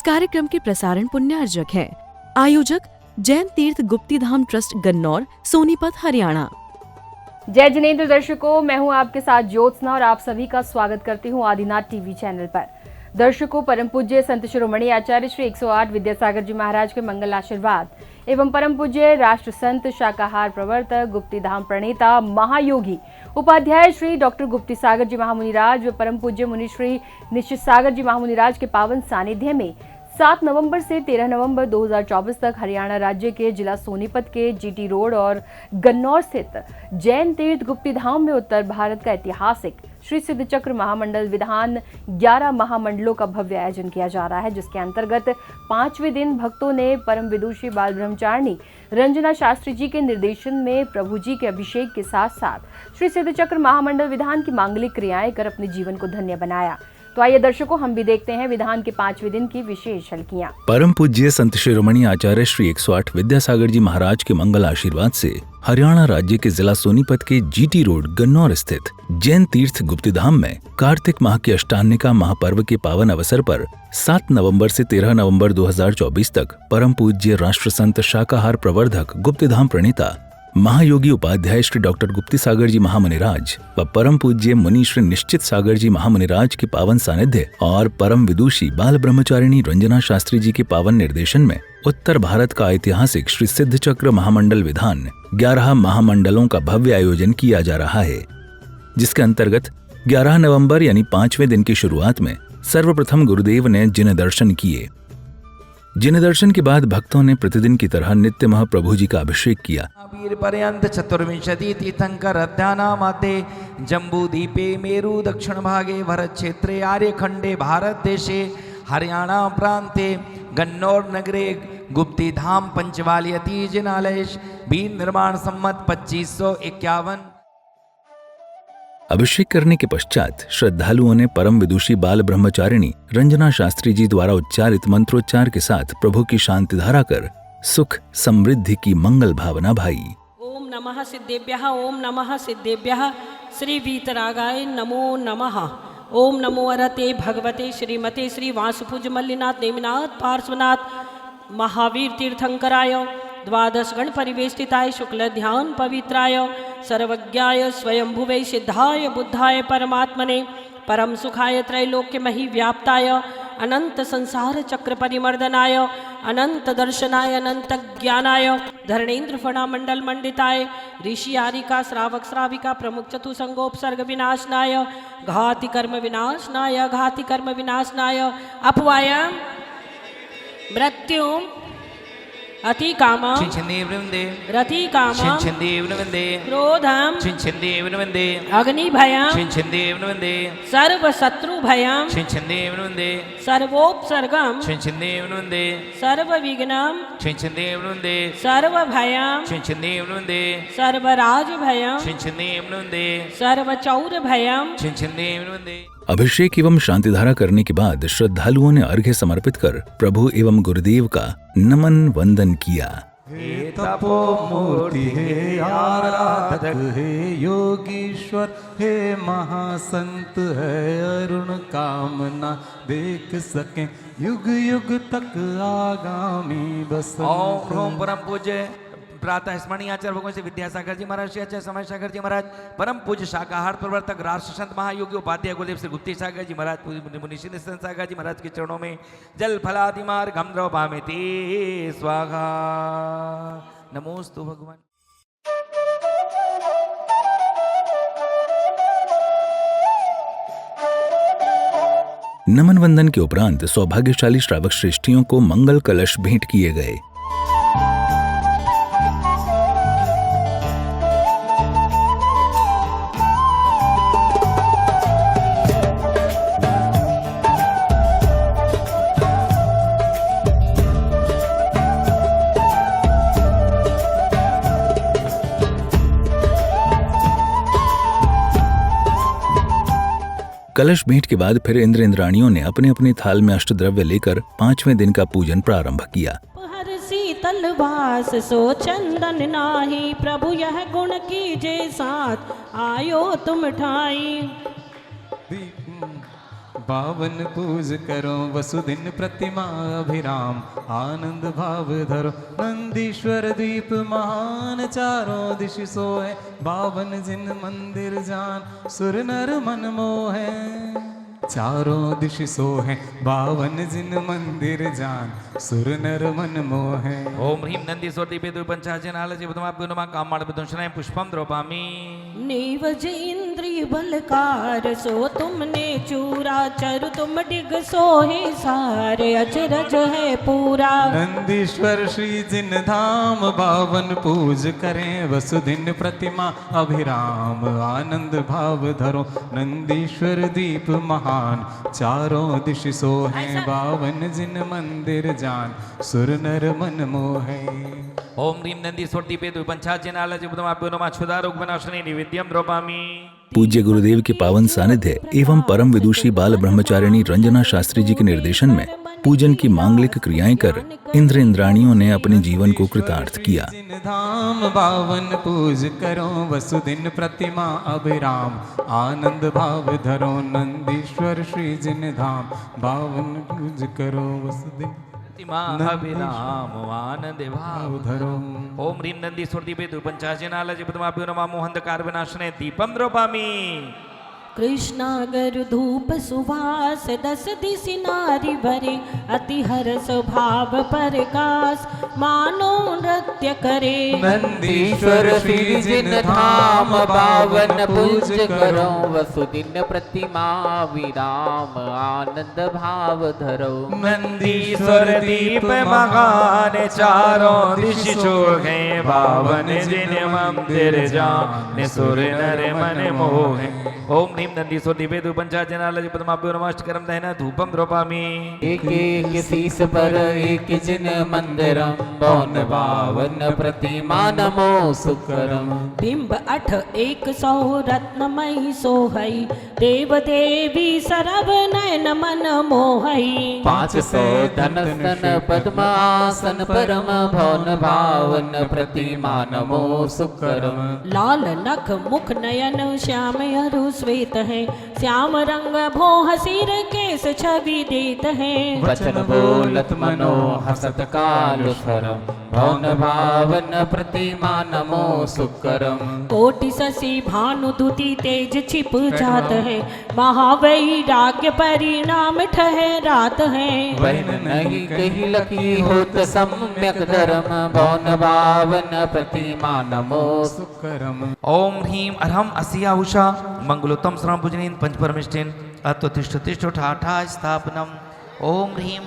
इस कार्यक्रम के प्रसारण पुण्यार्जक हैं। आयोजक जैन तीर्थ गुप्ती धाम ट्रस्ट गन्नौर, सोनीपत, हरियाणा। जय जिनेंद्र दर्शकों, मैं हूं आपके साथ ज्योत्सना और आप सभी का स्वागत करती हूं आदिनाथ टीवी चैनल पर। दर्शकों, परम पूज्य संत शिरोमणि आचार्य श्री 108 विद्यासागर जी महाराज के मंगल आशीर्वाद एवं परम पूज्य राष्ट्र संत शाकाहार प्रवर्तक गुप्ती धाम प्रणेता महायोगी उपाध्याय श्री डॉक्टर गुप्ती सागर जी महामुनिराज व परम पूज्य मुनि श्री निश्चित सागर जी महामुनिराज के पावन सानिध्य में 7 नवंबर से 13 नवंबर 2024 तक हरियाणा राज्य के जिला सोनीपत के जीटी रोड और गन्नौर स्थित जैन तीर्थ गुप्ती धाम में उत्तर भारत का ऐतिहासिक श्री सिद्ध चक्र महामंडल विधान 11 महामंडलों का भव्य आयोजन किया जा रहा है, जिसके अंतर्गत 5वें दिन भक्तों ने परम विदुषी बाल ब्रह्मचारिणी रंजना शास्त्री जी के निर्देशन में प्रभु जी के अभिषेक के साथ साथ श्री सिद्ध चक्र महामंडल विधान की मांगलिक क्रियाएं कर अपने जीवन को धन्य बनाया। तो आइए दर्शकों, हम भी देखते हैं विधान के 5वें दिन की विशेष झलकियां। परम पूज्य संत शिरोमणि आचार्य श्री 108 विद्यासागर जी महाराज के मंगल आशीर्वाद से हरियाणा राज्य के जिला सोनीपत के जीटी रोड गन्नौर स्थित जैन तीर्थ गुप्ती धाम में कार्तिक माह की अष्टान्निका महापर्व के पावन अवसर पर 7 नवंबर से 13 नवंबर 2024 तक परम पूज्य राष्ट्र संत शाकाहार प्रवर्धक गुप्ती धाम प्रणेता महायोगी उपाध्याय श्री डॉक्टर गुप्ती सागर जी महामुनिराज व परम पूज्य मुनि श्री निश्चित सागर जी महामुनिराज के पावन सानिध्य और परम विदुषी बाल ब्रह्मचारिणी रंजना शास्त्री जी के पावन निर्देशन में उत्तर भारत का ऐतिहासिक श्री सिद्ध चक्र महामंडल विधान 11 महामंडलों का भव्य आयोजन किया जा रहा है, जिसके अंतर्गत 11 नवंबर यानी 5वें दिन की शुरुआत में सर्वप्रथम गुरुदेव ने जिन दर्शन किए। जिन दर्शन के बाद भक्तों ने प्रतिदिन की तरह नित्य महाप्रभु जी का अभिषेक किया। पर्यंत चतुर्विंशति तीर्थंकर अध्यानामाते जम्बूद्वीपे मेरु दक्षिण भागे भरत क्षेत्रे आर्यखंडे भारत देशे हरियाणा प्रांते गन्नौर नगरे गुप्ती धाम पंचवालियती जिनालय बीन निर्माण सम्मत 2551। अभिषेक करने के पश्चात श्रद्धालुओं ने परम विदुषी बाल ब्रह्मचारिणी रंजना शास्त्री जी द्वारा उच्चारित मंत्रोच्चार के साथ प्रभु की शांति धारा कर सुख समृद्धि की मंगल भावना भाई। ओम नमः सिद्धेभ्यः, ओम नमः सिद्धेभ्यः, श्री वीतरागाय नमो नमः। ओम नमो अरते भगवते श्रीमते श्री वासुपूज मल्लिनाथ नेमिनाथ पार्श्वनाथ महावीर तीर्थंकराय द्वादश गण परिवेष्टिताय शुक्ल ध्यान पवित्राय सर्वज्ञाय स्वयंभुवे सिद्धाय बुद्धाय परमात्मने परम सुखाय त्रैलोक्य मही व्याप्ताय अनंत संसार चक्र परिमर्दनाय अनंत दर्शनाय अनंत ज्ञानाय धरणेन्द्र फणा मंडल मंडिताय ऋषि आरिका श्रावक श्राविका प्रमुख चतुसंगोपसर्ग विनाशनाय घाति कर्म विनाशनाय घाति कर्म विनाशनाय अपवाय मृत्यु अति कामा रति कामा क्रोधम अग्नि भयम सर्व शत्रु भयम सर्वोपसर्गम सर्व विघ्नम सर्व भयम सर्वराज भयम सर्व चौर भयम। अभिषेक एवं शांतिधारा करने के बाद श्रद्धालुओं ने अर्घ्य समर्पित कर प्रभु एवं गुरुदेव का नमन वंदन किया। हे तपो मूर्ति, हे आराधक, हे योगीश्वर, हे महासंत, है अरुण कामना देख सके युग युग तक आगामी बस। ओम परम पूज्य प्रातः स्मरणीय आचार्य भगवान श्री विद्यासागर जी महाराज, श्री आचार्य समय सागर जी महाराज, परम पूज्य शाकाहार प्रवर्तक राष्ट्र संत महायोगी उपाध्याय गुरुदेव श्री गुप्ती सागर जी महाराज, मुनि श्री निश्चित सागर जी महाराज के चरणों में जल फलादि मार्गम द्रवभामिति स्वाहा। नमोस्तु भगवान। नमन वंदन के उपरांत सौभाग्यशाली श्रावक श्रेष्ठियों को मंगल कलश भेंट किए गए। कलश भेंट के बाद फिर इंद्र इंद्राणियों ने अपने अपने थाल में अष्टद्रव्य लेकर 5वें दिन का पूजन प्रारंभ किया। हर शीतल वास सो चंदन नाही, प्रभु यह गुण कीजे साथ आयो तुम ठाई। बावन पूज करो वसुदिन प्रतिमा अभिराम आनंद भाव धरो नंदीश्वर द्वीप महान चारों दिश सोए बावन जिन मंदिर जान सुर नर मन मोहे चारों दिश सोहे बावन जिन मंदिर जान सुर नर मन मोहे ओम ह्रीं नंदी सोति पेदु पंचाजन आलस्य बुद्धमाभ्यो नमः कामाड़ विदुषणाय पुष्पम द्रौपामि नीवज इंद्रिय बलकार सो तुमने चूरा चरु तुम डिग सोहे सारे अचरज है पूरा नंदीश्वर श्री जिन धाम बावन पूज करें वसुदिन प्रतिमा अभिराम आनंद भाव धरो नंदीश्वर दीप महान चारों दिश सोहे बावन जिन मंदिर जान सुर नर मन मोहे ओम ह्रीं नंदी सोति पेदु पंचाजन आलस्य बुद्धमाभ्यो नमः क्षुधारोग विनाशिनी निवेद्यम द्रौपामि पूज्य गुरुदेव के पावन सानिध्य एवं परम विदुषी बाल ब्रह्मचारिणी रंजना शास्त्री जी के निर्देशन में पूजन की मांगलिक क्रियाएं कर इंद्र इंद्राणियों ने अपने जीवन को कृतार्थ किया। जिन धाम बावन पूज करो वसुदिन प्रतिमा अभिराम आनंद भाव धरो नंदीश्वर श्री जिन धाम बावन पूज करो वसुदिन अभिराम आनंद भाव धरो ओम ह्रीं नंदी सोति पेदु पंचाजन आलस्य बुद्धमाभ्यो नमः मोहंधकार विनाशने दीपम द्रौपामि कृष्णागर धूप सुवास दस दिशि नारी भरे अति हर्ष भाव प्रकाश मानो नृत्य करे नंदीश्वर श्री जिन धाम बावन पूज करो वसुदिन प्रतिमा विराम आनंद भाव धरो नंदीश्वर दीप महान चारों दिश शोभे बावन जिन मंदिर जान सुर नर मन मोहे ओम ह्रीं नंदी सोति पेदु पंचाजन आलस्य बुद्धमाभ्यो नमः अष्टकरम दहना धूपम द्रौपामि एक एक शीस पर एक जिन मंदिरम बौन बावन प्रतिमा नमो सुकरम बिंब 8 100 रत्नमयी सोहई देव देवी सरव नयन मन मोहई 500 धनस्तन पद्मासन परम भौन भावन प्रतिमा नमो सुकरम लाल नख मुख नयन श्याम अरु श्वेत है श्याम रंग भोह सिर केस छवि देत है वचन बोलत मनो हसत काल सरम भौन भावन प्रतिमा नमो सुकरम कोटि शशि भानु दुति तेज छिप जात है महावैराग्य परिणाम ठहरात है वैन नहीं कही लकी होत सम्यक धर्म भौन भावन प्रतिमा नमो सुकरम ओम ह्रीं अरहम अस्या उषा मंगलोत्तम श्रम पूजनीन पंचपरमिष्ठिन अत्वतिष्ठ तिष्ठ ठाठा स्थापनम ओम ह्रीं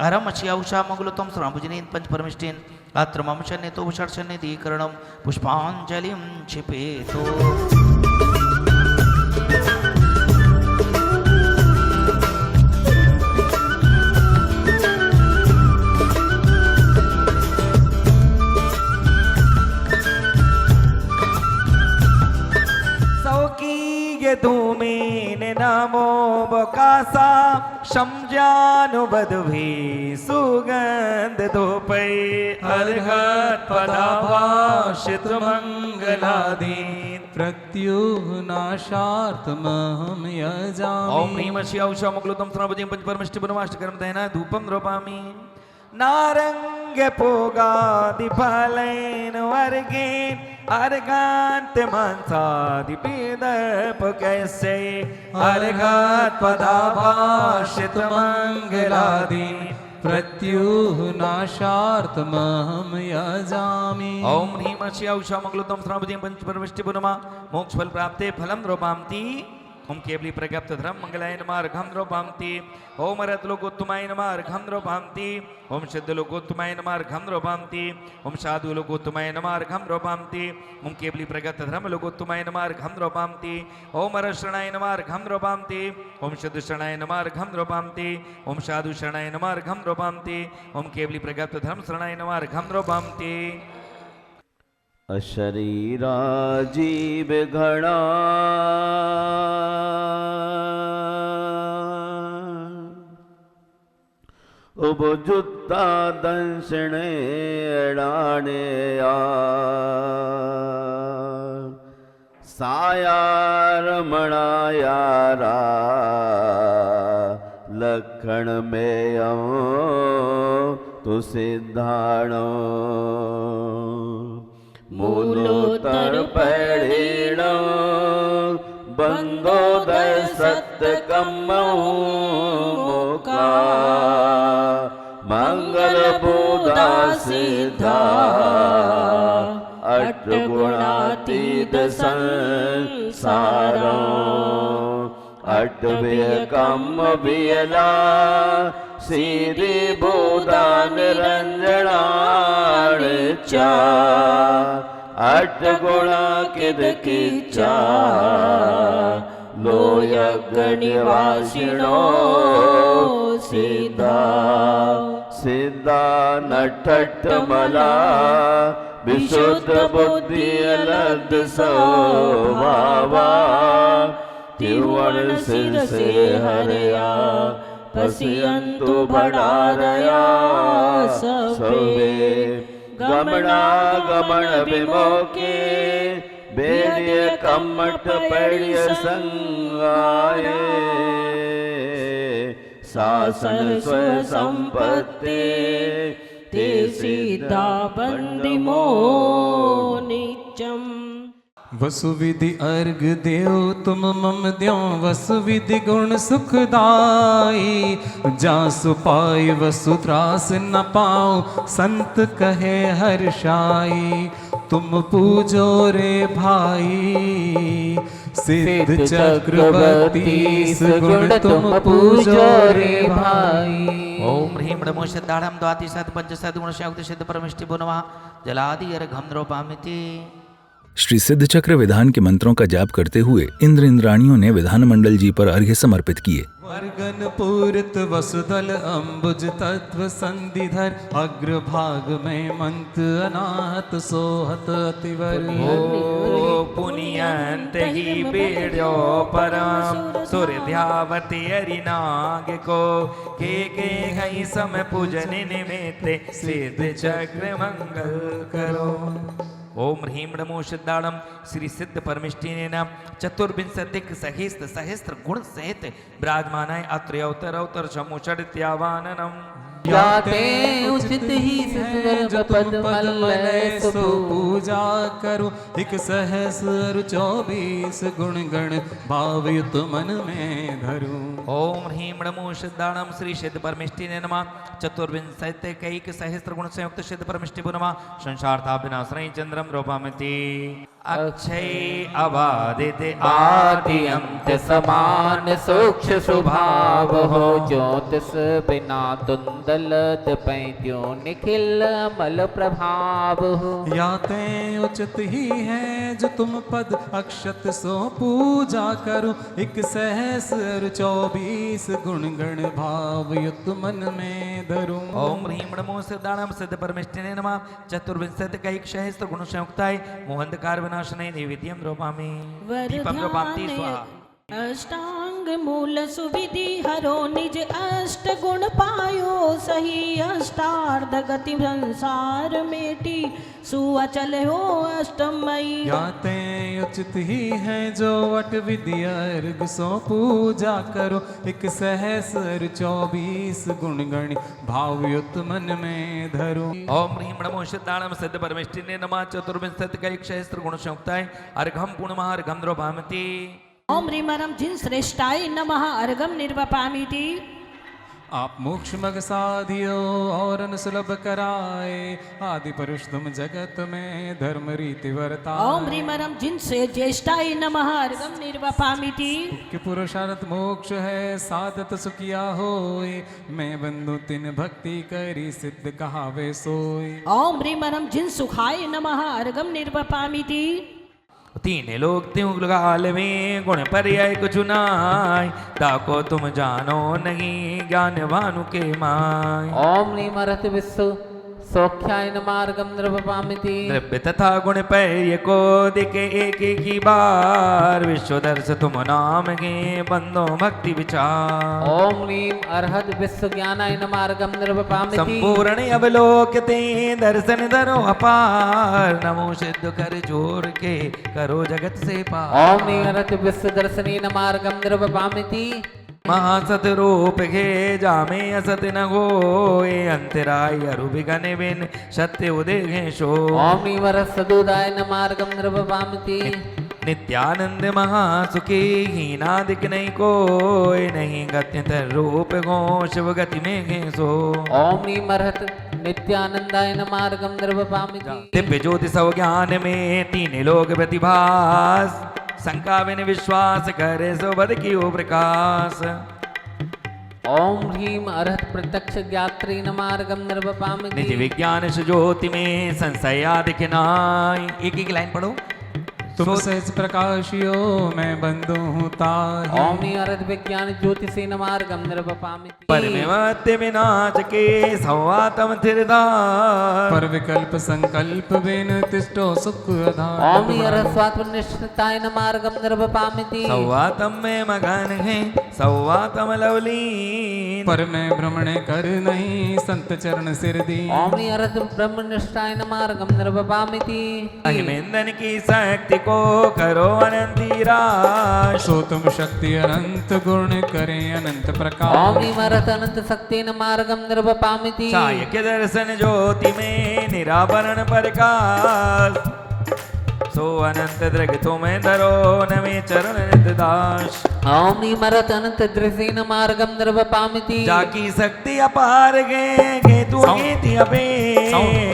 अरहम अस्या उषा मंगलोत्तम श्रम पूजनीन पंचपरमिष्ठिन अत्र मम शन्यतो विषर्षन्निधिकरणम पुष्पांजलिं क्षिपेतो धूमेन नमो बकासा शमजानुबधुभि सुगंध धूपै अर्घत पदाभाषित मंगलादीन प्रत्युनाशार्थमहं यजामि ओम ह्रीं अस्या उषा मंगलोत्तम श्रवणं पंचपरमिष्टि परमाष्टकरम दहना धूपम द्रौपामि नारंग पोगादि फलेन वर्गेन अर्घात मनसादि पीदप कैसे अर्घात पदाभाषित मंगलादि प्रत्युनाशार्थमहं यजामि ओम ह्रीं अस्या उषा मंगलोत्तम श्रवणं पंचपरमिष्टि पुनमा मोक्ष फल प्राप्ते फलम द्रौपामि ओम केवली प्रज्ञप्त धर्म मंगलाय नमः अर्घं द्रौपामि ओम रत लोकोत्तमाय नमः अर्घं द्रौपामि ओम सिद्ध लोकोत्तमाय नमः अर्घं द्रौपामि ओम साधु लोकोत्तमाय नमः अर्घं द्रौपामि ओम केवली प्रज्ञप्त धर्म लोकोत्तमाय नमः अर्घं द्रौपामि ओम अरशरणाय नमः अर्घं द्रौपामि ओम सिद्ध शरणाय नमः अर्घं द्रौपामि ओम साधु शरणाय नमः अर्घं द्रौपामि ओम केवली प्रज्ञप्त धर्म शरणाय नमः अर्घं द्रौपामि अशरीरा जीव घड़ा उपजुत्ता दंशने अडाणे साया रमणा यारा लक्षण में तु सिद्धाणो मूलोत्तर पैड़ीण बंदोदय सत्यकम मोका मंगल बुधा सिद्धा अष्टगुणातीत संसारो अष्टव्यकम वियला सीधी बुधा निरंजनाण चा अष्टगुणा किद किच्चा लोयज्ञ निवासिनो सिद्धा सिद्धा नठट्ठमला विशुद्ध बुद्धि अलद स्वभावा त्रिवर्ण सिर से हरया पश्यन्तु भडारया सबे गमना गमन विमोके बेलिय कमट पड़िय संगाये शासन स्वय संपत्ति ते सीता बंदिमो निचम वसुविधि अर्घ देव तुम मम द्यो वसुविधि गुण सुखदाई जासु पाई वसु त्रास न पाओ संत कहे हर्षाई तुम पूजो रे भाई सिद्ध चक्रवर्ती गुण तुम पूजो रे भाई। ओम ह्रीं नमो सिद्धाणं द्वाति सत पंच सद्गुण शक्ति सिद्ध परमिष्टि बुनवा जलादि अर्घं द्रौपामिति। श्री सिद्ध चक्र विधान के मंत्रों का जाप करते हुए इंद्र इंद्राणियों ने विधानमंडल जी पर अर्घ्य समर्पित किए। वर्गन पूरित वसुदल अम्बुज तत्व संधिधर अग्रभाग में मंत अनाहत सोहत अतिवर पुनियंत ही पीड्यो परम सूर्यध्यावती अरिनाग को के घई सम पूजन निमित्त सिद्ध चक्र मंगल करो। ओम ह्रीं नमो सिद्धाणं श्री सिद्ध परमिष्टिनेन चतुर्विंशतिक सहस्त्र सहस्त्र गुण सहित विराजमानाय अत्र अवतर अवतर समुषडित्यावाननम जाते उचित ही पद मलय सो पूजा करो एक सहस्र 24 गुण गण भावयुत मन में धरू। ओम ह्रीं नमो सिद्धाणं श्री सिद्ध परमिष्टिने नमः चतुर्विंशतिकैक सहस्त्र गुण संयुक्त सिद्ध परमिष्टि नमः संसारता विनाशनं चंद्रम रूपमिति अक्षय अबाधित आदि अंत समान सूक्ष्म स्वभाव हो ज्योतिष बिना तुंदलत पैत्यो निखिल मल प्रभाव हो। याते उचित ही है जो तुम पद अक्षत सो पूजा करो एक सहस्र 24 गुण गण भाव युक्त मन में धरूं। ओम ह्रीं नमो सिद्धाणं सिद्ध परमिष्टिने नमः चतुर्विंशतिकैक सहस्त्र गुण संयुक्ताय मोहंधकार विनाशने नैवेद्यं रूपामि दीपं रूपामि स्वाहा। अष्टांग मूल सुविधि हरो निज अष्ट गुण पायो सही अष्टार्ध गति संसार मेटी सुअचल हो अष्टमयी। याते उचित ही है जो अट विधि अर्घ सो पूजा करो एक सहस्र 24 गुण गण भावयुत मन में धरो। ओम ह्रीं नमो सिद्धाणं सिद्ध परमिष्टिने नमः चतुर्विंशतिकैक सहस्त्र गुण संयुक्ताय अर्घं पूर्णमः अर्घं द्रौपामिति। ओम ह्रीमरम जिन श्रेष्ठाय नमः अर्घम निर्वपामिति। आप मोक्ष मग साधियो और सुलभ कराए आदि पुरुष तुम जगत में धर्म रीति वर्ता। ओम ह्रीमरम जिन से ज्येष्ठाय नमः अर्घम निर्वपामिति। कि पुरुषार्थ मोक्ष है साधत सुखिया होए मैं बंधु तिन भक्ति करी सिद्ध कहावे सोए। ओम ह्रीमरम जिन सुखाय नमः अर्घम निर्वपामिति। तीन लोग त्युगाल में गुण पर्याय कुछ नाय ताको तुम जानो नहीं ज्ञान भानु के माय। ओम निमरत विश्व सौख्याय मार्गम द्रवपामिति। द्रव्य तथा गुण पर्य को दिखे एक ही बार विश्व दर्श तुम नाम के बंदो भक्ति विचार। ओम नीम अर्हत विश्व ज्ञानाय मार्गम द्रवपामिति। संपूर्ण अवलोकते दर्शन धरो अपार नमो सिद्ध कर जोर के करो जगत से पार। ओम निरत विश्व दर्शनी मार्गम द्रवपामिति। महासत रूप घे जामे असत न गोए अंतराय अरुभिगन बिन सत्य उदय घेशो ओम नीवर सदुदाय न मार्गम नृपपामिति नित्यानंद महासुखी हीनादिक नहीं कोय नहीं गत्यंतर रूप गो शिव गति में घेसो ओम नीमरहत नित्यानंदाय न मार्गम नृपपामिति दिव्य ज्योति सौ ज्ञान में तीन लोक प्रतिभास शंका बिन विश्वास करे सो बद की ओ प्रकाश ओम ह्रीम अरहत प्रत्यक्ष ज्ञात्री न मार्गम नृपपामिति निज विज्ञान ज्योति में संशया दिखनाई एक एक लाइन पढ़ो तुम सहज प्रकाशियो मैं बंधु हूँ ताहि ओम नीअरहत विज्ञान ज्योति से न मार्गम नृपपामिति परमेवत्य विनाश के सौवातम थिरदार पर विकल्प संकल्प बिन तिष्ठो सुख आधार ओम नीअरहत स्वात्मनिष्ठताय न मार्गम नृपपामिति सौवातम में मगन है सौवातम लवलीन पर मैं भ्रमण कर नहीं संत चरण सिर दी ओम नीअरहत ब्रह्मनिष्ठाय न मार्गम नृपपामिति अहिमेंदन की शक्ति को करो अनंतीराश सो तुम शक्ति अनंत गुण करें अनंत ओम प्रकाश नीमरहत अनंत शक्ति न मार्गम नृपपामिति छाय के दर्शन ज्योति में निरावरण प्रकाश सो अनंत दृग तुम्हें धरो न में चरण नित दास ओम नीमरहत अनंत दृष्टि न मार्गम नृपपामिति जाकी शक्ति अपार गे तू गीति अपे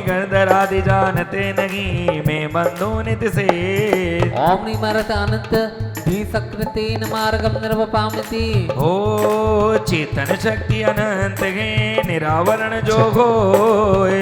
गणधरादि जानते नहीं मैं बंधु नित से ओम नीमरहत अनंत धीसकृतेन मार्गम नृपपामिति ओ चेतन शक्ति अनंत गे निरावरण जो होय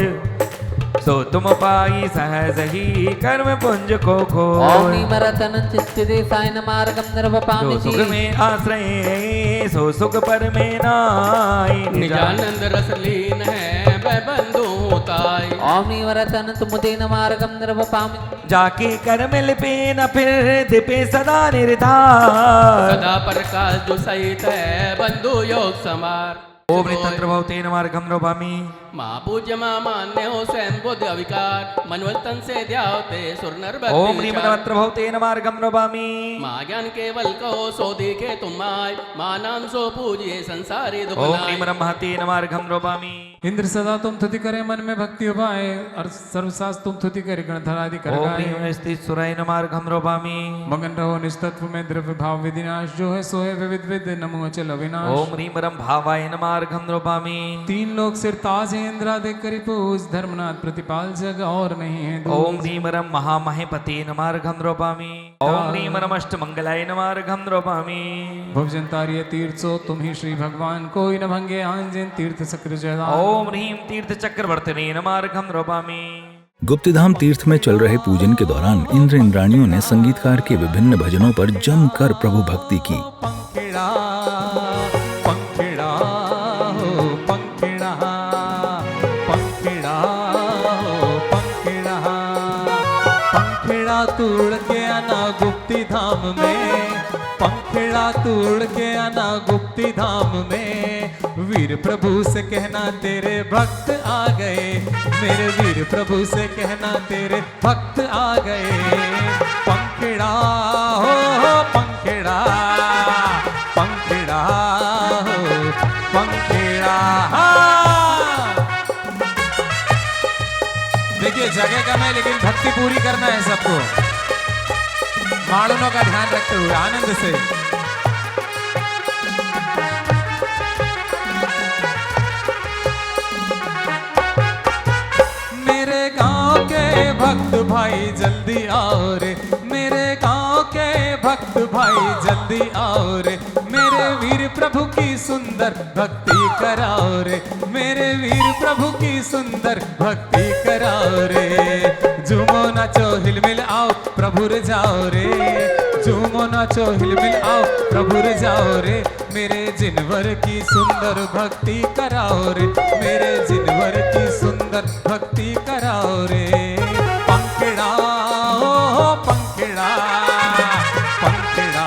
सो तुम पाई सहज ही कर्म पुंज को ओम खोय नीमरहत अनंत स्थितिसाय न मार्गम जो नृपपामिति सुख में आश्रय सो सुख पर में नाई निजानंद रस लीन है वह बंधु ताई ओम नीमरहत अनंत मुदे न मार्गम नृपपामिति जाके कर्म लिपे न फिर दिपे सदा निर्धार सदा प्रकाश जो सहित है बंधु योग समार ओम नितंत्र भवतेन मार्गम नोभामि माँ पूज्य माँ मान्य हो स्वयं बुद्ध अविकार मनवल्तन से ध्यावते सुर नर भक्ति ओम विचार। नीमनवत्र भवतेन मार्गम नोभामि माँ ज्ञान केवल कहो सो देखे तुम आय माँ नाम सो पूजिए संसारी दुख ओम नाय। नीमरम महतेन मार्गम नोभामि इंद्र सदा तुम तुति करे मन में भक्ति उपाय और सर्वसास तुम तुति करे गणधरादि कर ओम गाए नीम स्थित सुरैन मार्गम नोभामि मगन रहो निस्तत्व में द्रव्य भाव विधिनाश जो है सो है विविध विद नमो अचल अविनाश ओम नीमरम भावायन मार्गम नोभामि तीन लोग सिर ताज है इंद्रा देख करी पूज धर्मनाथ प्रतिपाल जग और नहीं है दूज। ओम नीमरम महामहिपतेन मार्गम नोभामि ओम नीमरम अष्टमंगलायन मार्गम नोभामि भवजन तारिय तीर्थो तुम ही श्री भगवान कोई न भंगे आंजन तीर्थ चक्र जदा ओम ह्रीम तीर्थ चक्रवर्तिनेन मार्गम नोभामि गुप्तिधाम तीर्थ में चल रहे पूजन के दौरान इंद्र इंद्राणियों ने संगीतकार के विभिन्न भजनों पर जमकर प्रभु भक्ति की। पंखिड़ा पंखिड़ा हो पंखिड़ा पंखिड़ा हो पंखिड़ा पंखिड़ा तोड़ के आना गुप्ती धाम में पंखिड़ा तोड़ के आना गुप्ती धाम में वीर प्रभु से कहना तेरे भक्त आ गए मेरे वीर प्रभु से कहना तेरे भक्त आ गए पंखिड़ा हो पंखिड़ा पंखिड़ा हो पंखिड़ा देखिए जगह कम है लेकिन भक्ति पूरी करना है सबको मालूमों का ध्यान रखते हुए आनंद से मेरे गांव के भक्त भाई जल्दी आओ रे मेरे गांव के भक्त भाई जल्दी आओ रे मेरे वीर प्रभु की सुंदर भक्ति कराओ रे मेरे वीर प्रभु की सुंदर भक्ति कराओ रे झूमो नाचो हिलमिल आओ प्रभु रे जाओ रे झूमो नाचो हिलमिल आओ प्रभु रे जाओ रे मेरे जिनवर की सुंदर भक्ति कराओ रे मेरे जिनवर की सुंदर भक्ति कराओ रे पंखिड़ा हो पंखिड़ा पंखिड़ा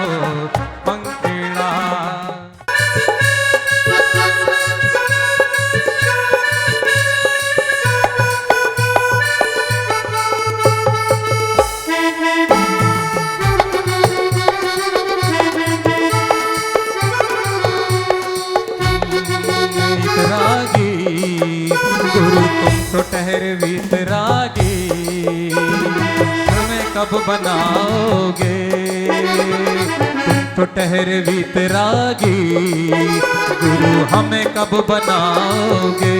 हो पंखिड़ा ठहर वीतरागी, हमें कब बनाओगे? तुम तो ठहर वीतरागी, गुरु हमें कब बनाओगे?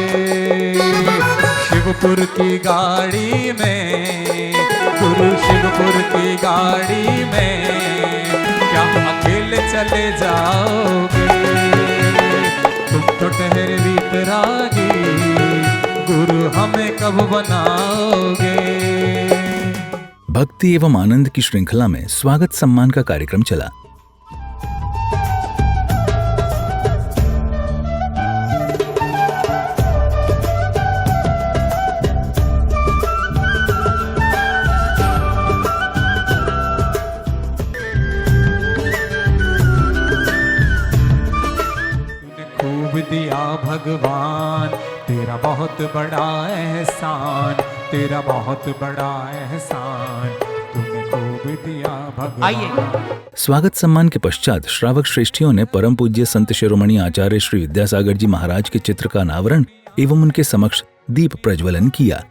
शिवपुर की गाड़ी में, गुरु शिवपुर की गाड़ी में, क्या अकेले चले जाओगे? तुम तो ठहर वीतरागी, गुरु हमें कब बनाओगे? भक्ति एवं आनंद की श्रृंखला में स्वागत सम्मान का कार्यक्रम चला। दिया भगवान तेरा बहुत बड़ा एहसान, तेरा बहुत बड़ा एहसान, तूने खूब दिया भगवान। स्वागत सम्मान के पश्चात श्रावक श्रेष्ठियों ने परम पूज्य संत शिरोमणि आचार्य श्री विद्यासागर जी महाराज के चित्र का अनावरण एवं उनके समक्ष दीप प्रज्वलन किया।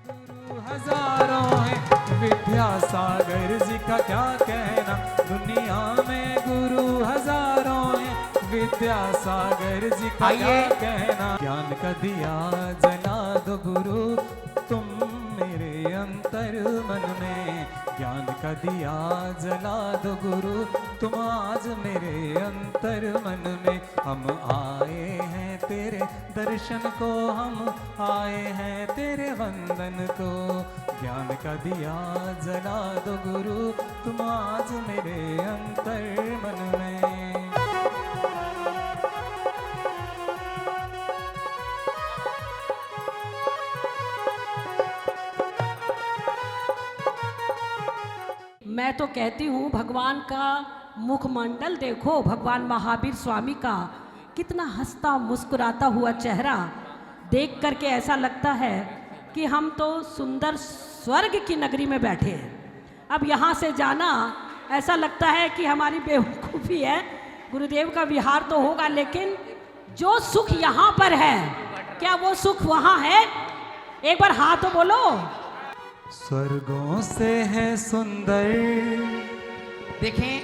हजारों हैं विद्यासागर जी का क्या कहना, दुनिया में गुरु हजारों हैं विद्यासागर जी का क्या कहना। ज्ञान का दिया जला दो गुरु तुम मेरे अंतर मन में, ज्ञान का दिया जला दो गुरु तुम आज मेरे अंतर मन में। हम आए हैं तेरे दर्शन को, हम आए हैं तेरे वंदन को, ज्ञान का दिया जला दो गुरु तुम आज मेरे अंतर मन में। मैं तो कहती हूँ भगवान का मुखमंडल देखो, भगवान महावीर स्वामी का कितना हंसता मुस्कुराता हुआ चेहरा देख करके ऐसा लगता है कि हम तो सुंदर स्वर्ग की नगरी में बैठे हैं। अब यहाँ से जाना ऐसा लगता है कि हमारी बेवकूफ़ी है। गुरुदेव का विहार तो होगा, लेकिन जो सुख यहाँ पर है क्या वो सुख वहाँ है? एक बार हाँ तो बोलो। स्वर्गों से है सुंदर। देखें,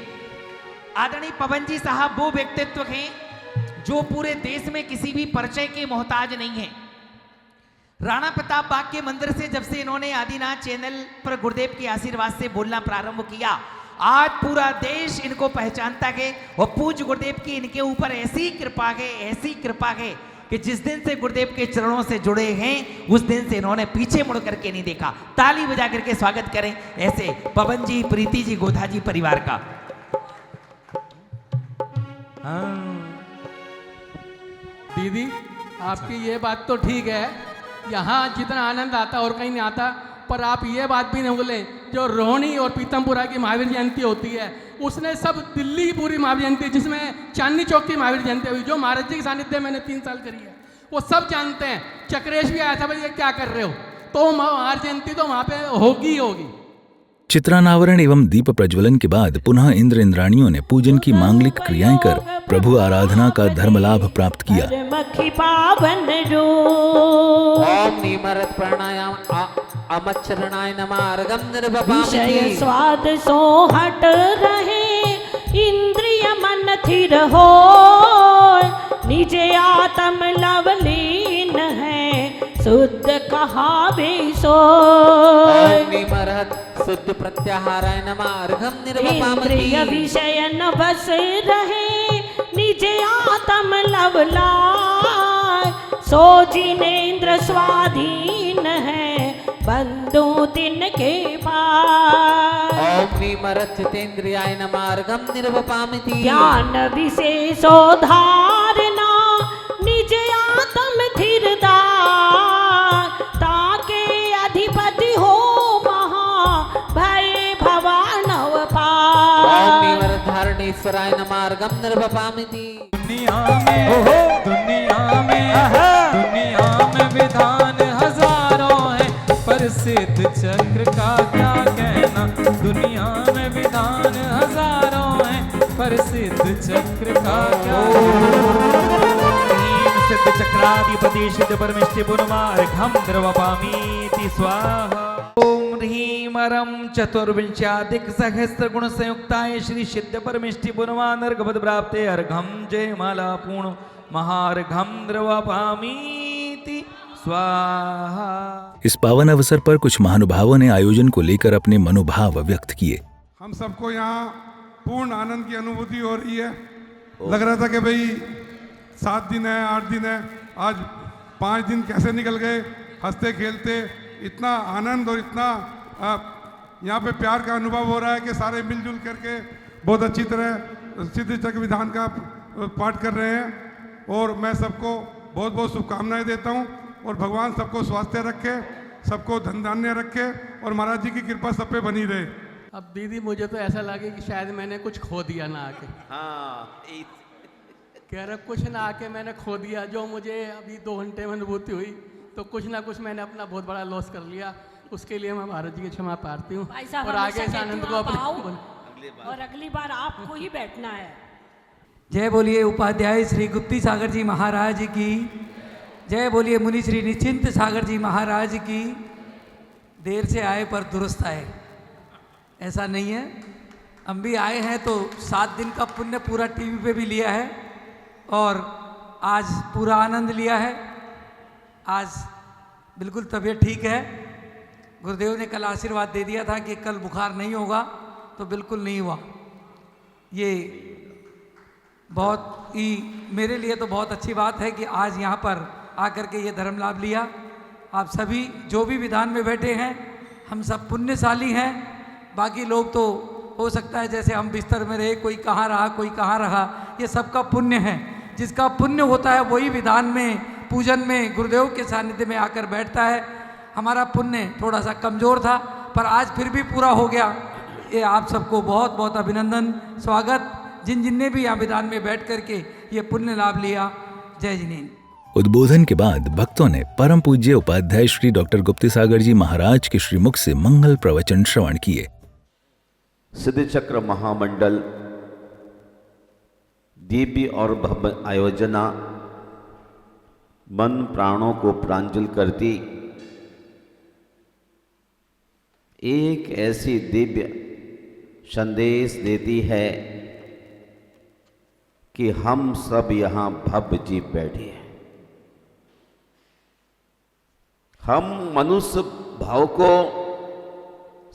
आदरणीय पवन जी साहब वो व्यक्तित्व हैं जो पूरे देश में किसी भी परिचय के मोहताज नहीं है। राणा प्रताप बाग के मंदिर से जब से इन्होंने आदिनाथ चैनल पर गुरुदेव के आशीर्वाद से बोलना प्रारंभ किया, आज पूरा देश इनको पहचानता है और पूज्य गुरुदेव की इनके ऊपर ऐसी कृपा है, ऐसी कृपा है कि जिस दिन से गुरुदेव के चरणों से जुड़े हैं उस दिन से इन्होंने पीछे मुड़ करके नहीं देखा। ताली बजा करके स्वागत करें ऐसे पवन जी, प्रीति जी, गोधा जी परिवार का। दीदी आपकी ये बात तो ठीक है, यहाँ जितना आनंद आता और कहीं नहीं आता, पर आप ये बात भी नहीं बोले जो रोहिणी और पीतमपुरा की महावीर जयंती होती है उसने सब दिल्ली की पूरी महावीर जयंती, जिसमें चांदनी चौक की महावीर जयंती हुई जो महाराज जी के सानिध्य मैंने 3 साल करी है, वो सब जानते हैं। चक्रेश भी आया था, भाई ये क्या कर रहे हो, तो महावीर जयंती तो वहाँ पे होगी ही होगी। चित्रानावरण एवं दीप प्रज्वलन के बाद पुनः इंद्र इंद्राणियों ने पूजन की मांगलिक क्रियाएं कर प्रभु आराधना का धर्म लाभ प्राप्त किया। ओम निमरत प्राणायाम अमच्चरणाय नमः अर्घम निर्वपामि। स्वाद सो हट रहे इंद्रिय मन थिर हो, निजे आत्म लवलीन है शुद्ध कहा सो। निमरत शुद्ध प्रत्याहाराय नमः अर्घम निर्वपामि। इंद्रिय विषय न बस रहे निजे आत्म लवलाय, सो जिनेन्द्र स्वाधीन है बंधु दिन के पार। ओम निमरत चितेन्द्रियाय नमः अर्घम निर्वपामि। ज्ञान विशेषो धारणा निज आत्म धीरदार, ताके अधिपति हो महा भय भवानव पार। ओम निमरत धारणेश्वराय नमः अर्घम निर्वपामि। दुनिया में विधान हजारों हैं, प्रसिद्ध चक्र का क्या कहना। दुनिया में विधान हजारों हैं, प्रसिद्ध चक्र का क्या कहना। सिद्ध चक्र गणाधिपति सिद्ध परमेष्टि पुनमार्घम द्रवपामीति स्वाहा। ओम ह्रीं रं चतुर्विंशाधिक सहस्र गुण संयुक्ताय श्री सिद्ध परमेष्टि पुनमानर्घपद प्राप्ते अर्घम जय माला पूर्ण महार्घम द्रवपामीति स्वाहा। इस पावन अवसर पर कुछ महानुभावों ने आयोजन को लेकर अपने मनोभाव व्यक्त किए। हम सबको यहाँ पूर्ण आनंद की अनुभूति हो रही है। लग रहा था कि भाई 7 दिन है, 8 दिन है, आज 5 दिन कैसे निकल गए हंसते खेलते। इतना आनंद और इतना यहाँ पे प्यार का अनुभव हो रहा है कि सारे मिलजुल करके बहुत अच्छी तरह सिद्ध चक्र विधान का पाठ कर रहे हैं। और मैं सबको बहुत बहुत शुभकामनाएं देता हूँ और भगवान सबको स्वास्थ्य रखे, सबको धन धान्य रखे और महाराज जी की कृपा सब पे बनी रहे। अब दीदी मुझे तो ऐसा लगे कि शायद मैंने कुछ खो दिया ना आके। हाँ, कह रहे कुछ ना आके मैंने खो दिया। जो मुझे अभी 2 घंटे में अनुभूति हुई तो कुछ ना कुछ मैंने अपना बहुत बड़ा लॉस कर लिया। उसके लिए मैं महाराज जी की क्षमा प्रार्थी हूँ भाई साहब, और आगे इस आनंद को और अगली बार आपको ही बैठना है। जय बोलिए उपाध्याय श्री गुप्ती सागर जी महाराज की जय। बोलिए मुनि श्री निश्चिंत सागर जी महाराज की। देर से आए पर दुरुस्त आए, ऐसा नहीं है। हम भी आए हैं तो 7 दिन का पुण्य पूरा टीवी पे भी लिया है और आज पूरा आनंद लिया है। आज बिल्कुल तबीयत ठीक है। गुरुदेव ने कल आशीर्वाद दे दिया था कि कल बुखार नहीं होगा, तो बिल्कुल नहीं हुआ। ये बहुत ही मेरे लिए तो बहुत अच्छी बात है कि आज यहाँ पर आकर के ये धर्म लाभ लिया। आप सभी जो भी विधान में बैठे हैं हम सब पुण्यशाली हैं। बाकी लोग तो हो सकता है जैसे हम बिस्तर में रहे, कोई कहाँ रहा कोई कहाँ रहा, ये सबका पुण्य है। जिसका पुण्य होता है वही विधान में पूजन में गुरुदेव के सानिध्य में आकर बैठता है। हमारा पुण्य थोड़ा सा कमज़ोर था पर आज फिर भी पूरा हो गया। ये आप सबको बहुत बहुत अभिनंदन, स्वागत। जिन ने भी यहाँ विधान में बैठ करके ये पुण्य लाभ लिया, जय जिनेन्द्र। उद्बोधन के बाद भक्तों ने परम पूज्य उपाध्याय श्री डॉक्टर गुप्ती सागर जी महाराज के श्रीमुख से मंगल प्रवचन श्रवण किए। सिद्ध चक्र महामंडल दिव्य और भव्य आयोजना मन प्राणों को प्रांजल करती एक ऐसी दिव्य संदेश देती है कि हम सब यहाँ भव्य जी बैठे हैं। हम मनुष्य भाव को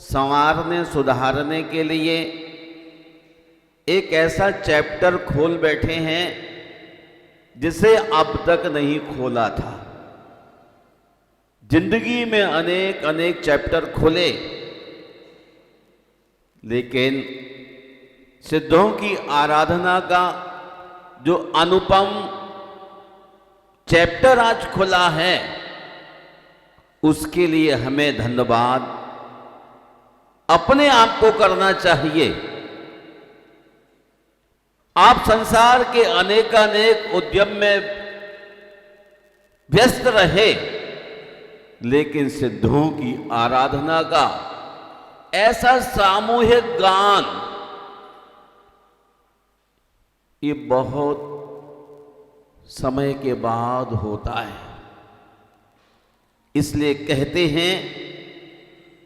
संवारने सुधारने के लिए एक ऐसा चैप्टर खोल बैठे हैं जिसे अब तक नहीं खोला था। जिंदगी में अनेक अनेक चैप्टर खोले, लेकिन सिद्धों की आराधना का जो अनुपम चैप्टर आज खुला है, उसके लिए हमें धन्यवाद अपने आप को करना चाहिए। आप संसार के अनेकानेक उद्यम में व्यस्त रहे, लेकिन सिद्धों की आराधना का ऐसा सामूहिक गान ये बहुत समय के बाद होता है। इसलिए कहते हैं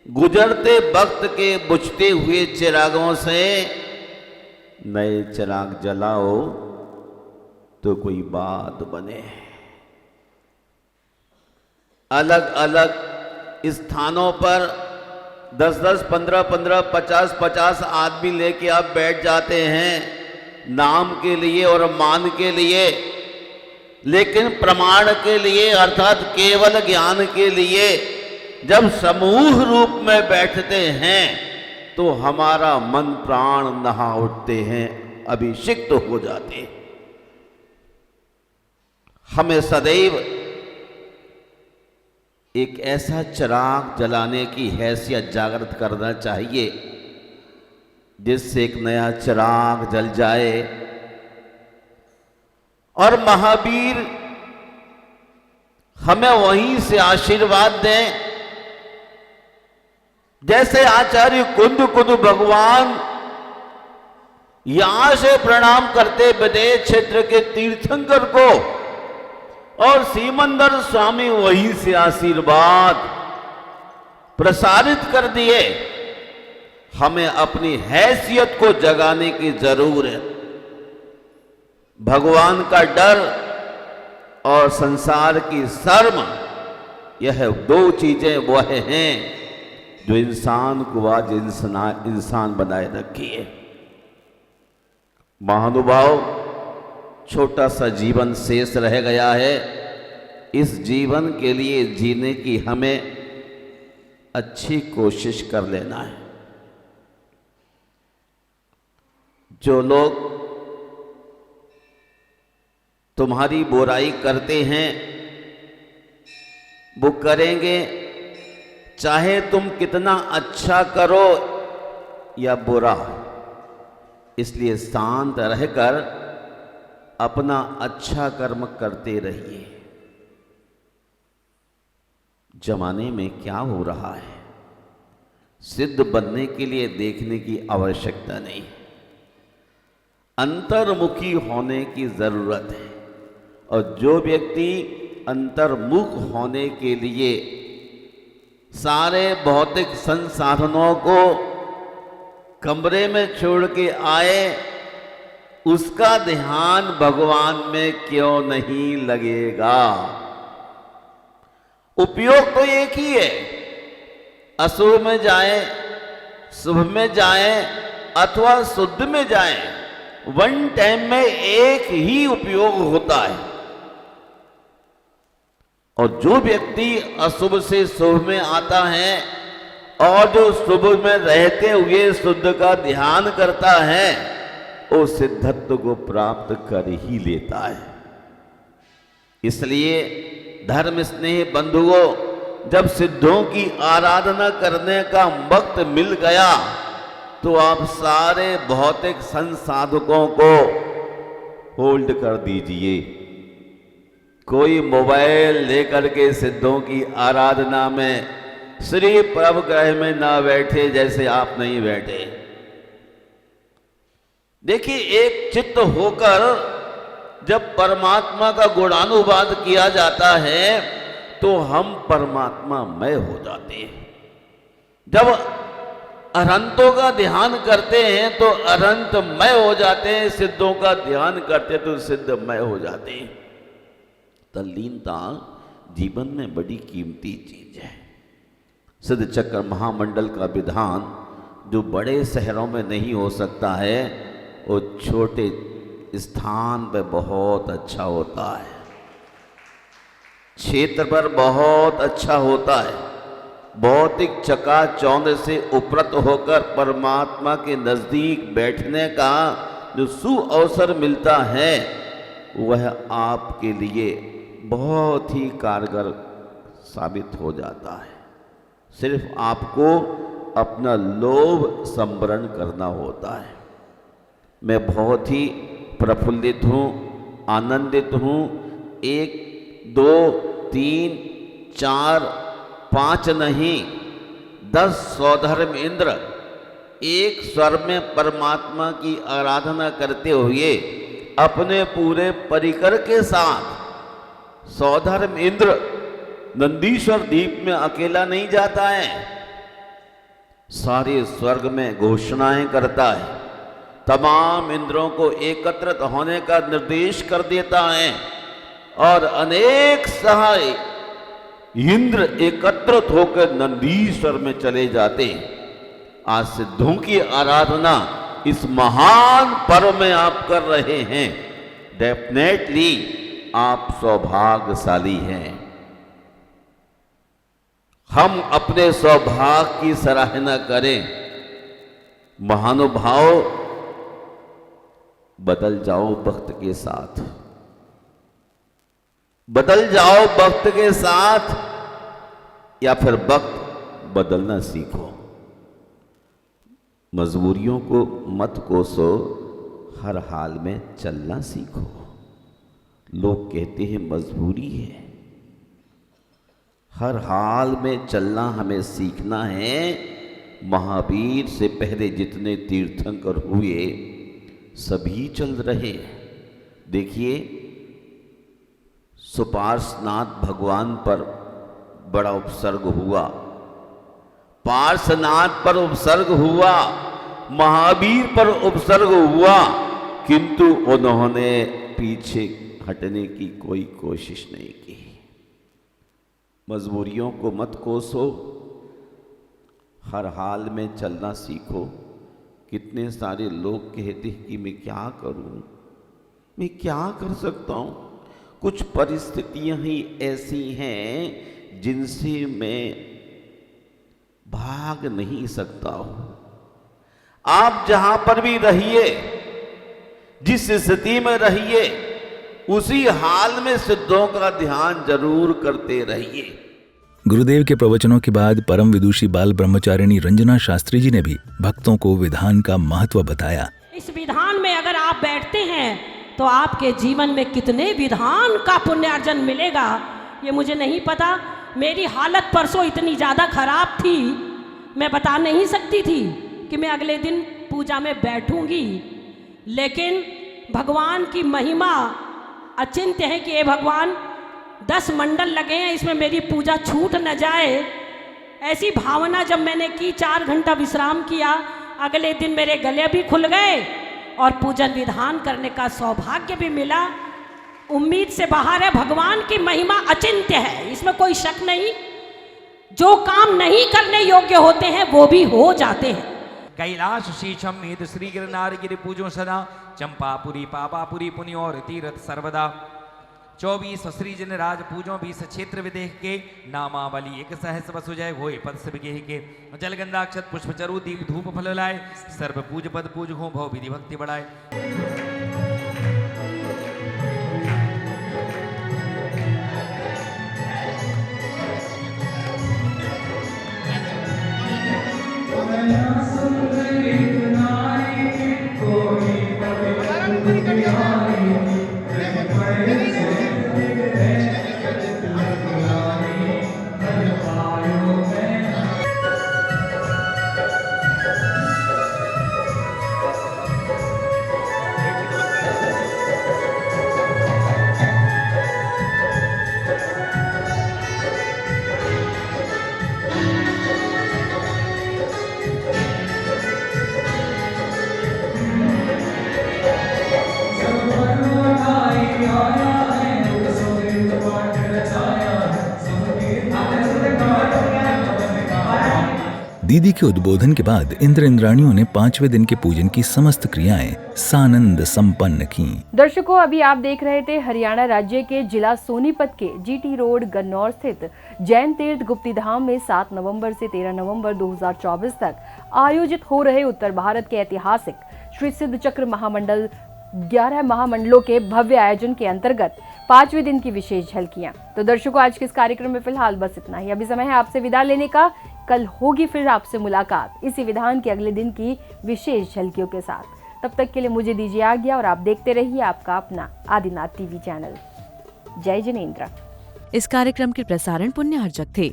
गुजरते वक्त के बुझते हुए चिरागों से नए चिराग जलाओ तो कोई बात बने। अलग अलग स्थानों पर 10-10, 15-15, 50-50 आदमी लेके आप बैठ जाते हैं नाम के लिए और मान के लिए, लेकिन प्रमाण के लिए अर्थात केवल ज्ञान के लिए जब समूह रूप में बैठते हैं तो हमारा मन प्राण नहा उठते हैं, अभिषिक्त हो जाते हैं। हमें सदैव एक ऐसा चिराग जलाने की हैसियत जागृत करना चाहिए जिससे एक नया चिराग जल जाए और महावीर हमें वहीं से आशीर्वाद दें। जैसे आचार्य कुंद भगवान यहां से प्रणाम करते विदेश क्षेत्र के तीर्थंकर को और सीमंदर स्वामी वहीं से आशीर्वाद प्रसारित कर दिए। हमें अपनी हैसियत को जगाने की जरूरत है। भगवान का डर और संसार की शर्म, यह दो चीजें वह हैं जो इंसान को आज इंसान बनाए रखी है। महानुभाव, छोटा सा जीवन शेष रह गया है। इस जीवन के लिए जीने की हमें अच्छी कोशिश कर लेना है। जो लोग तुम्हारी बुराई करते हैं वो करेंगे, चाहे तुम कितना अच्छा करो या बुरा। इसलिए शांत रहकर अपना अच्छा कर्म करते रहिए। जमाने में क्या हो रहा है, सिद्ध बनने के लिए देखने की आवश्यकता नहीं, अंतर्मुखी होने की जरूरत है। और जो व्यक्ति अंतर्मुख होने के लिए सारे भौतिक संसाधनों को कमरे में छोड़ के आए, उसका ध्यान भगवान में क्यों नहीं लगेगा। उपयोग तो एक ही है, अशुभ में जाए, शुभ में जाए अथवा शुद्ध में जाए, वन टाइम में एक ही उपयोग होता है। और जो व्यक्ति अशुभ से शुभ में आता है और जो शुभ में रहते हुए शुद्ध का ध्यान करता है, वो सिद्धत्व को प्राप्त कर ही लेता है। इसलिए धर्म स्नेह बंधुओं, जब सिद्धों की आराधना करने का वक्त मिल गया तो आप सारे भौतिक संसाधकों को होल्ड कर दीजिए। कोई मोबाइल लेकर के सिद्धों की आराधना में श्री प्रभ ग्रह में ना बैठे जैसे आप नहीं बैठे। देखिए, एक चित्त होकर जब परमात्मा का गुणानुवाद किया जाता है तो हम परमात्मामय हो जाते हैं। जब अनंतों का ध्यान करते हैं तो अनंतमय हो जाते हैं, सिद्धों का ध्यान करते तो सिद्धमय हो जाते हैं। तल्लीनता जीवन में बड़ी कीमती चीज है। सिद्ध चक्र महामंडल का विधान जो बड़े शहरों में नहीं हो सकता है, वो छोटे स्थान पर बहुत अच्छा होता है, क्षेत्र पर बहुत अच्छा होता है। भौतिक चकाचौंध से उपरत होकर परमात्मा के नजदीक बैठने का जो सुअवसर मिलता है, वह आपके लिए बहुत ही कारगर साबित हो जाता है। सिर्फ आपको अपना लोभ संवरण करना होता है। मैं बहुत ही प्रफुल्लित हूँ, आनंदित हूँ। 1 2 3 4 5 नहीं, 10 सौधर्म इंद्र एक स्वर में परमात्मा की आराधना करते हुए अपने पूरे परिकर के साथ, सौधर्म इंद्र नंदीश्वर द्वीप में अकेला नहीं जाता है, सारे स्वर्ग में घोषणाएं करता है, तमाम इंद्रों को एकत्रित होने का निर्देश कर देता है और अनेक सहाय इंद्र एकत्रित होकर नंदीश्वर में चले जाते हैं। आज सिद्धों की आराधना इस महान पर्व में आप कर रहे हैं, डेफिनेटली आप सौभाग्यशाली हैं। हम अपने सौभाग्य की सराहना करें। महानुभाव, बदल जाओ वक्त के साथ, बदल जाओ वक्त के साथ, या फिर वक्त बदलना सीखो। मजबूरियों को मत कोसो, हर हाल में चलना सीखो। लोग कहते हैं मजबूरी है, हर हाल में चलना हमें सीखना है। महावीर से पहले जितने तीर्थंकर हुए सभी चल रहे। देखिए, सो पार्श्वनाथ भगवान पर बड़ा उपसर्ग हुआ, पार्श्वनाथ पर उपसर्ग हुआ, महावीर पर उपसर्ग हुआ, किंतु उन्होंने पीछे हटने की कोई कोशिश नहीं की। मजबूरियों को मत कोसो, हर हाल में चलना सीखो। कितने सारे लोग कहते हैं कि मैं क्या करूं, मैं क्या कर सकता हूं। कुछ परिस्थितियां ही ऐसी हैं जिनसे मैं भाग नहीं सकता हूं। आप जहां पर भी रहिए, जिस स्थिति में रहिए, उसी हाल में सिद्धों का ध्यान जरूर करते रहिए। गुरुदेव के प्रवचनों के बाद परम विदुषी बाल ब्रह्मचारिणी रंजना शास्त्री जी ने भी भक्तों को विधान का महत्व बताया। इस विधान में अगर आप बैठते हैं तो आपके जीवन में कितने विधान का पुण्यार्जन मिलेगा ये मुझे नहीं पता। मेरी हालत परसों इतनी ज़्यादा खराब थी, मैं बता नहीं सकती थी कि मैं अगले दिन पूजा में बैठूंगी, लेकिन भगवान की महिमा अचिंत्य है कि ये भगवान 10 मंडल लगे हैं, इसमें मेरी पूजा छूट न जाए। ऐसी भावना जब मैंने की, 4 घंटा विश्राम किया, अगले दिन मेरे गले भी खुल गए और पूजन विधान करने का सौभाग्य भी मिला। उम्मीद से बाहर है, भगवान की महिमा अचिंत्य है, इसमें कोई शक नहीं। जो काम नहीं करने योग्य होते हैं वो भी हो जाते हैं। कैलाश शीशम मेद श्री गिरनार गिरि पूजो सदा, चंपापुरी पापापुरी पुण्य और तीर्थ सर्वदा। 24 श्रीजन राज पूजो 20 क्षेत्र विदेह के, नामावली 1 सहस वसुजय होए पद सब गेह के। जलगंधाक्षत पुष्प चरु दीप धूप फल लाए, सर्व पूज पद पूज हो भव विधि भक्ति बढ़ाए। दीदी के उद्बोधन के बाद इंद्र इंद्राणियों ने 5वें दिन के पूजन की समस्त क्रियाएं सानंद संपन्न की। दर्शकों, अभी आप देख रहे थे हरियाणा राज्य के जिला सोनीपत के जीटी रोड गन्नौर स्थित जैन तीर्थ गुप्तिधाम में 7 नवंबर से 13 नवंबर 2024 तक आयोजित हो रहे उत्तर भारत के ऐतिहासिक श्री सिद्ध चक्र महामंडल 11 महामंडलों के भव्य आयोजन के अंतर्गत 5वें दिन की विशेष झलकियां। तो दर्शकों, आज के इस कार्यक्रम में फिलहाल बस इतना ही। अभी समय है आपसे विदा लेने का। कल होगी फिर आपसे मुलाकात इसी विधान के अगले दिन की विशेष झलकियों के साथ। तब तक के लिए मुझे दीजिए आज्ञा और आप देखते रहिए आपका अपना आदिनाथ टीवी चैनल। जय जिनेंद्र। इस कार्यक्रम के प्रसारण पुण्यार्जक थे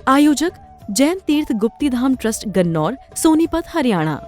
आयोजक जैन तीर्थ गुप्तिधाम ट्रस्ट गन्नौर, सोनीपत, हरियाणा।